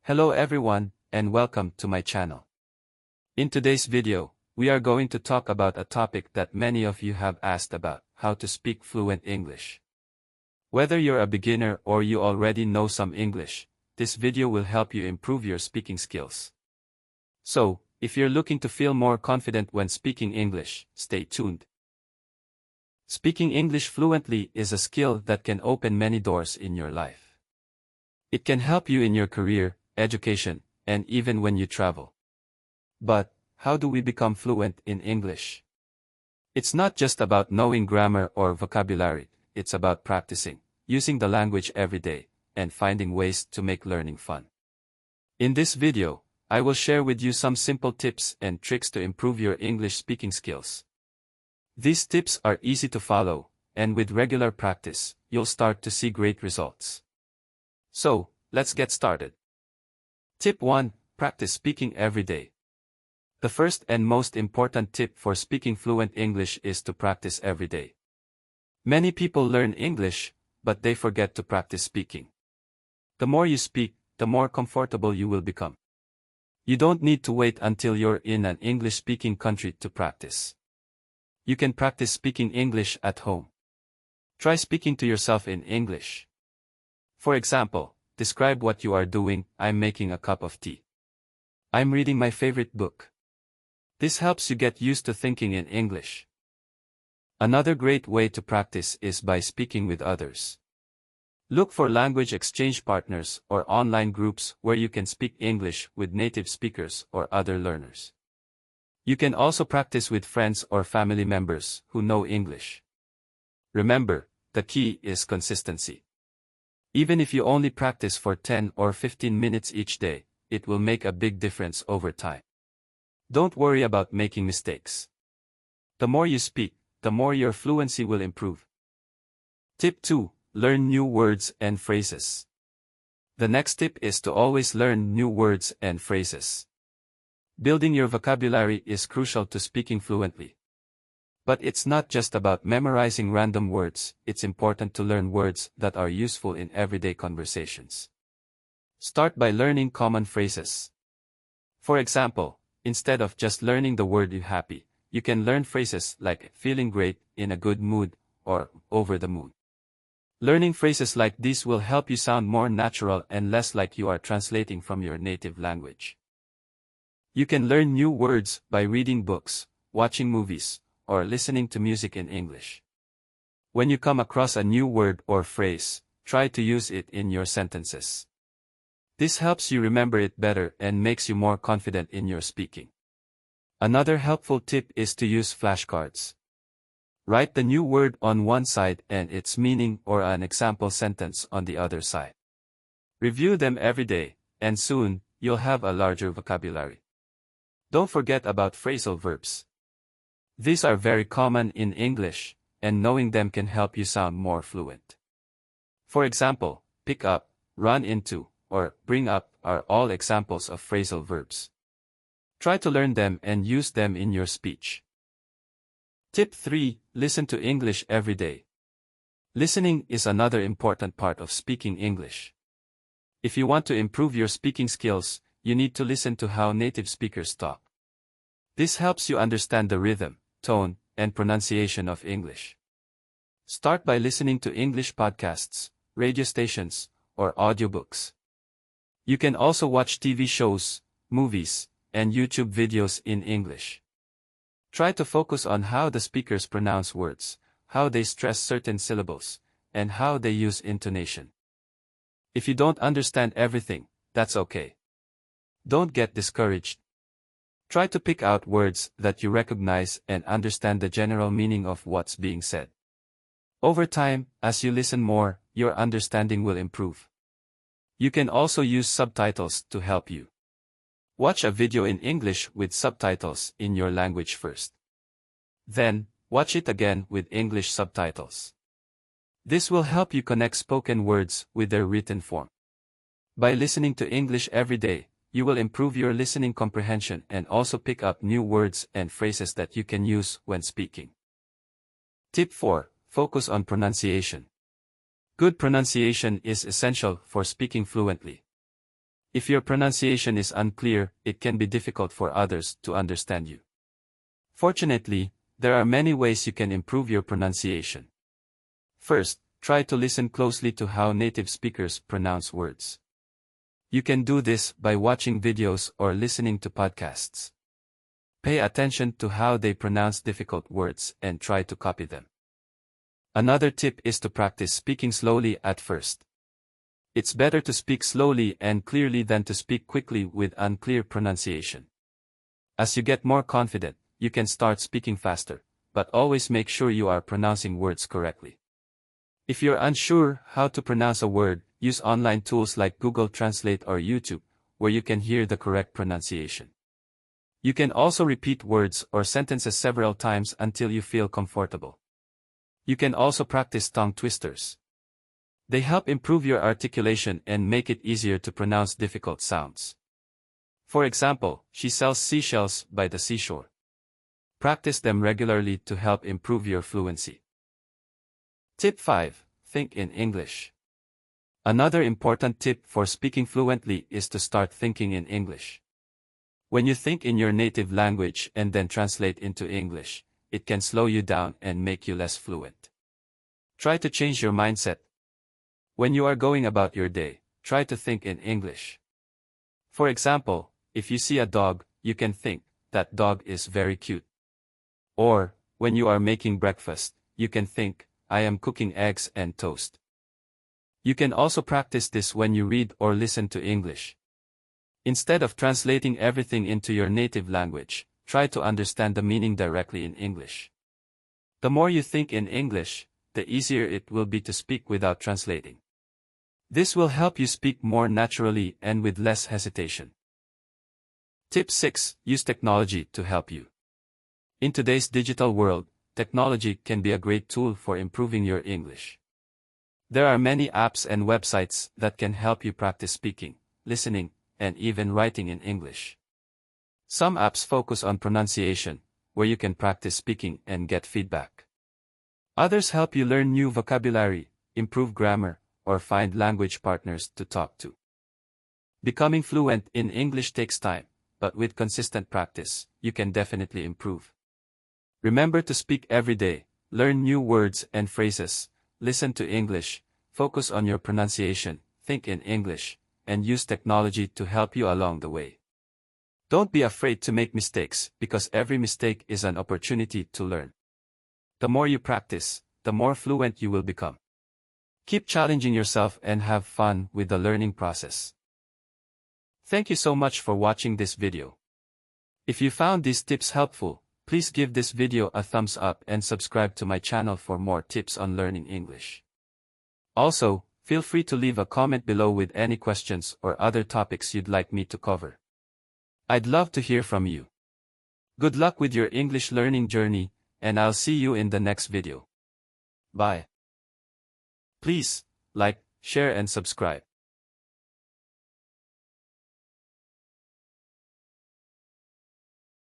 Hello everyone, and welcome to my channel. In today's video, we are going to talk about a topic that many of you have asked about, how to speak fluent English. Whether you're a beginner or you already know some English, this video will help you improve your speaking skills. So, if you're looking to feel more confident when speaking English, stay tuned. Speaking English fluently is a skill that can open many doors in your life. It can help you in your career, education, and even when you travel. But, how do we become fluent in English? It's not just about knowing grammar or vocabulary, it's about practicing, using the language every day, and finding ways to make learning fun. In this video, I will share with you some simple tips and tricks to improve your English speaking skills. These tips are easy to follow, and with regular practice, you'll start to see great results. So, let's get started. Tip 1. Practice speaking every day. The first and most important tip for speaking fluent English is to practice every day. Many people learn English, but they forget to practice speaking. The more you speak, the more comfortable you will become. You don't need to wait until you're in an English-speaking country to practice. You can practice speaking English at home. Try speaking to yourself in English. For example, describe what you are doing. I'm making a cup of tea. I'm reading my favorite book. This helps you get used to thinking in English. Another great way to practice is by speaking with others. Look for language exchange partners or online groups where you can speak English with native speakers or other learners. You can also practice with friends or family members who know English. Remember, the key is consistency. Even if you only practice for 10 or 15 minutes each day, it will make a big difference over time. Don't worry about making mistakes. The more you speak, the more your fluency will improve. Tip 2. Learn new words and phrases. The next tip is to always learn new words and phrases. Building your vocabulary is crucial to speaking fluently. But it's not just about memorizing random words, it's important to learn words that are useful in everyday conversations. Start by learning common phrases. For example, instead of just learning the word "you happy," you can learn phrases like feeling great, in a good mood, or over the moon. Learning phrases like these will help you sound more natural and less like you are translating from your native language. You can learn new words by reading books, watching movies, or listening to music in English. When you come across a new word or phrase, try to use it in your sentences. This helps you remember it better and makes you more confident in your speaking. Another helpful tip is to use flashcards. Write the new word on one side and its meaning or an example sentence on the other side. Review them every day, and soon, you'll have a larger vocabulary. Don't forget about phrasal verbs. These are very common in English, and knowing them can help you sound more fluent. For example, pick up, run into, or bring up are all examples of phrasal verbs. Try to learn them and use them in your speech. Tip 3. Listen to English every day. Listening is another important part of speaking English. If you want to improve your speaking skills, you need to listen to how native speakers talk. This helps you understand the rhythm, tone, and pronunciation of English. Start by listening to English podcasts, radio stations, or audiobooks. You can also watch TV shows, movies, and YouTube videos in English. Try to focus on how the speakers pronounce words, how they stress certain syllables, and how they use intonation. If you don't understand everything, that's okay. Don't get discouraged. Try to pick out words that you recognize and understand the general meaning of what's being said. Over time, as you listen more, your understanding will improve. You can also use subtitles to help you. Watch a video in English with subtitles in your language first. Then, watch it again with English subtitles. This will help you connect spoken words with their written form. By listening to English every day, you will improve your listening comprehension and also pick up new words and phrases that you can use when speaking. Tip 4. Focus on pronunciation. Good pronunciation is essential for speaking fluently. If your pronunciation is unclear, it can be difficult for others to understand you. Fortunately, there are many ways you can improve your pronunciation. First, try to listen closely to how native speakers pronounce words. You can do this by watching videos or listening to podcasts. Pay attention to how they pronounce difficult words and try to copy them. Another tip is to practice speaking slowly at first. It's better to speak slowly and clearly than to speak quickly with unclear pronunciation. As you get more confident, you can start speaking faster, but always make sure you are pronouncing words correctly. If you're unsure how to pronounce a word, use online tools like Google Translate or YouTube, where you can hear the correct pronunciation. You can also repeat words or sentences several times until you feel comfortable. You can also practice tongue twisters. They help improve your articulation and make it easier to pronounce difficult sounds. For example, she sells seashells by the seashore. Practice them regularly to help improve your fluency. Tip 5. Think in English. Another important tip for speaking fluently is to start thinking in English. When you think in your native language and then translate into English, it can slow you down and make you less fluent. Try to change your mindset. When you are going about your day, try to think in English. For example, if you see a dog, you can think, "That dog is very cute." Or, when you are making breakfast, you can think, "I am cooking eggs and toast." You can also practice this when you read or listen to English. Instead of translating everything into your native language, try to understand the meaning directly in English. The more you think in English, the easier it will be to speak without translating. This will help you speak more naturally and with less hesitation. Tip 6. Use technology to help you. In today's digital world, technology can be a great tool for improving your English. There are many apps and websites that can help you practice speaking, listening, and even writing in English. Some apps focus on pronunciation, where you can practice speaking and get feedback. Others help you learn new vocabulary, improve grammar, or find language partners to talk to. Becoming fluent in English takes time, but with consistent practice, you can definitely improve. Remember to speak every day, learn new words and phrases, listen to English, focus on your pronunciation, think in English, and use technology to help you along the way. Don't be afraid to make mistakes, because every mistake is an opportunity to learn. The more you practice, the more fluent you will become. Keep challenging yourself and have fun with the learning process. Thank you so much for watching this video. If you found these tips helpful, please give this video a thumbs up and subscribe to my channel for more tips on learning English. Also, feel free to leave a comment below with any questions or other topics you'd like me to cover. I'd love to hear from you. Good luck with your English learning journey, and I'll see you in the next video. Bye. Please like, share and subscribe.